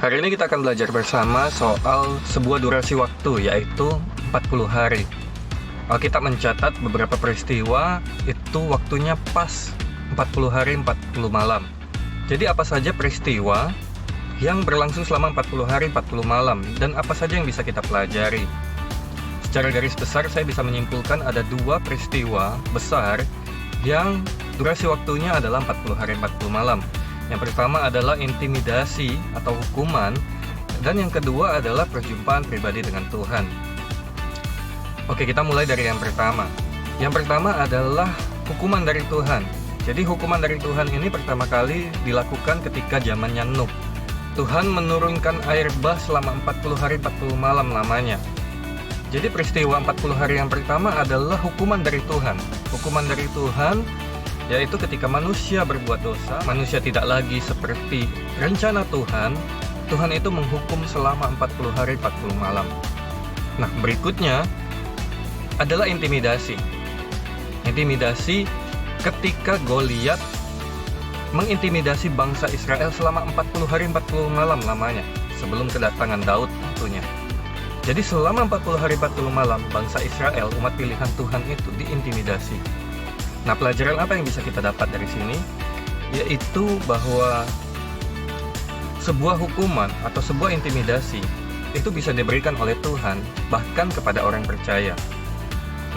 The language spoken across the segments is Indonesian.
Hari ini kita akan belajar bersama soal sebuah durasi waktu, yaitu 40 hari. Alkitab mencatat beberapa peristiwa itu waktunya pas 40 hari 40 malam. Jadi apa saja peristiwa yang berlangsung selama 40 hari 40 malam, dan apa saja yang bisa kita pelajari. Secara garis besar saya bisa menyimpulkan ada dua peristiwa besar yang durasi waktunya adalah 40 hari 40 malam. Yang pertama adalah intimidasi atau hukuman, dan yang kedua adalah perjumpaan pribadi dengan Tuhan. Oke, kita mulai dari yang pertama. Yang pertama adalah hukuman dari Tuhan. Jadi hukuman dari Tuhan ini pertama kali dilakukan ketika zamannya Nuh. Tuhan menurunkan air bah selama 40 hari 40 malam lamanya. Jadi peristiwa 40 hari yang pertama adalah hukuman dari Tuhan. Hukuman dari Tuhan yaitu ketika manusia berbuat dosa, manusia tidak lagi seperti rencana Tuhan. Tuhan itu menghukum selama 40 hari 40 malam. Nah, berikutnya adalah intimidasi. Intimidasi ketika Goliat mengintimidasi bangsa Israel selama 40 hari 40 malam lamanya, sebelum kedatangan Daud tentunya. Jadi selama 40 hari 40 malam, bangsa Israel, umat pilihan Tuhan itu diintimidasi. Nah, pelajaran apa yang bisa kita dapat dari sini? Yaitu bahwa sebuah hukuman atau sebuah intimidasi itu bisa diberikan oleh Tuhan bahkan kepada orang percaya.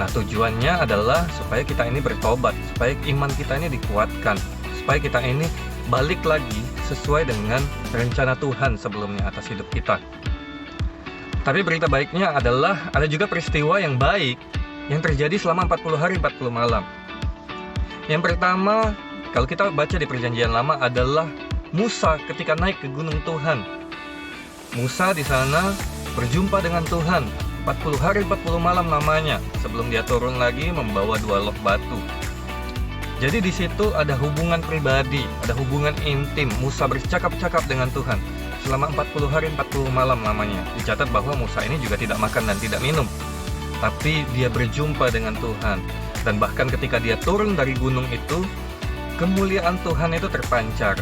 Nah, tujuannya adalah supaya kita ini bertobat, supaya iman kita ini dikuatkan, supaya kita ini balik lagi sesuai dengan rencana Tuhan sebelumnya atas hidup kita. Tapi berita baiknya adalah ada juga peristiwa yang baik yang terjadi selama 40 hari 40 malam. Yang pertama, kalau kita baca di Perjanjian Lama adalah Musa ketika naik ke gunung Tuhan. Musa di sana berjumpa dengan Tuhan 40 hari 40 malam namanya, sebelum dia turun lagi membawa 2 loh batu. Jadi di situ ada hubungan pribadi, ada hubungan intim. Musa bercakap-cakap dengan Tuhan selama 40 hari 40 malam namanya. Dicatat bahwa Musa ini juga tidak makan dan tidak minum, tapi dia berjumpa dengan Tuhan. Dan bahkan ketika dia turun dari gunung itu, kemuliaan Tuhan itu terpancar.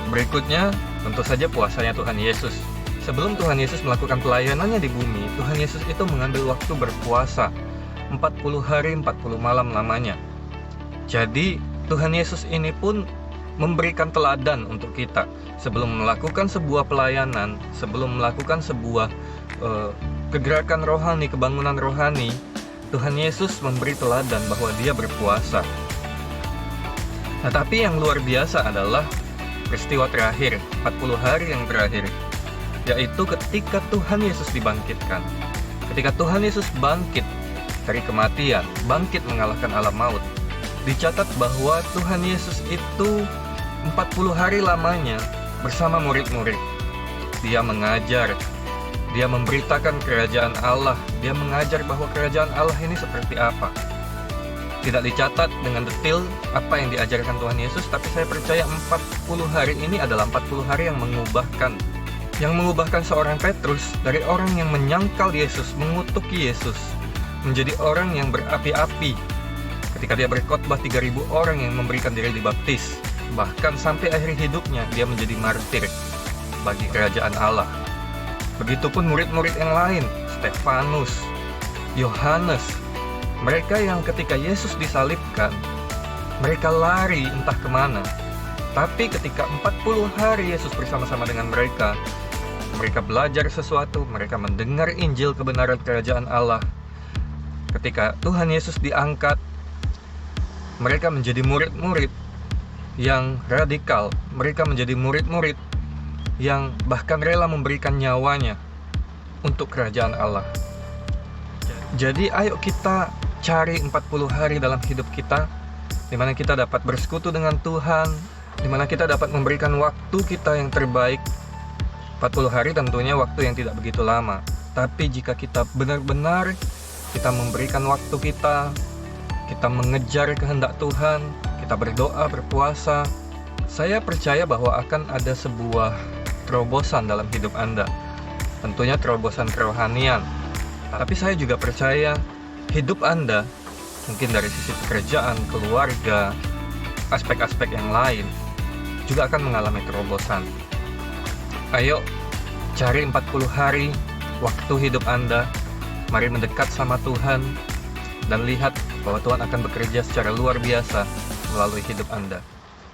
Berikutnya, tentu saja puasanya Tuhan Yesus. Sebelum Tuhan Yesus melakukan pelayanannya di bumi, Tuhan Yesus itu mengambil waktu berpuasa 40 hari 40 malam lamanya. Jadi, Tuhan Yesus ini pun memberikan teladan untuk kita. Sebelum melakukan sebuah pelayanan, sebelum melakukan sebuah kegerakan rohani, kebangunan rohani, Tuhan Yesus memberi teladan bahwa dia berpuasa. Nah, tapi yang luar biasa adalah peristiwa terakhir, 40 hari yang terakhir, yaitu ketika Tuhan Yesus dibangkitkan. Ketika Tuhan Yesus bangkit dari kematian, bangkit mengalahkan alam maut, dicatat bahwa Tuhan Yesus itu 40 hari lamanya bersama murid-murid. Dia mengajar, dia memberitakan kerajaan Allah, dia mengajar bahwa kerajaan Allah ini seperti apa. Tidak dicatat dengan detail apa yang diajarkan Tuhan Yesus, tapi saya percaya 40 hari ini adalah 40 hari yang mengubahkan seorang Petrus dari orang yang menyangkal Yesus, mengutuk Yesus, menjadi orang yang berapi-api. Ketika dia berkhotbah 3.000 orang yang memberikan diri dibaptis, bahkan sampai akhir hidupnya dia menjadi martir bagi kerajaan Allah. Begitupun murid-murid yang lain, Stefanus, Yohanes, mereka yang ketika Yesus disalibkan, mereka lari entah kemana. Tapi ketika 40 hari Yesus bersama-sama dengan mereka belajar sesuatu, mereka mendengar Injil kebenaran kerajaan Allah. Ketika Tuhan Yesus diangkat, mereka menjadi murid-murid yang radikal. Mereka menjadi murid-murid yang bahkan rela memberikan nyawanya untuk kerajaan Allah. Jadi ayo kita cari 40 hari dalam hidup kita, di mana kita dapat bersekutu dengan Tuhan, di mana kita dapat memberikan waktu kita yang terbaik. 40 hari tentunya waktu yang tidak begitu lama, tapi jika kita benar-benar kita memberikan waktu kita mengejar kehendak Tuhan, kita berdoa, berpuasa, saya percaya bahwa akan ada sebuah terobosan dalam hidup Anda. Tentunya terobosan kerohanian. Tapi saya juga percaya hidup Anda, mungkin dari sisi pekerjaan, keluarga, aspek-aspek yang lain, juga akan mengalami terobosan. Ayo cari 40 hari waktu hidup Anda. Mari mendekat sama Tuhan dan lihat bahwa Tuhan akan bekerja secara luar biasa melalui hidup Anda.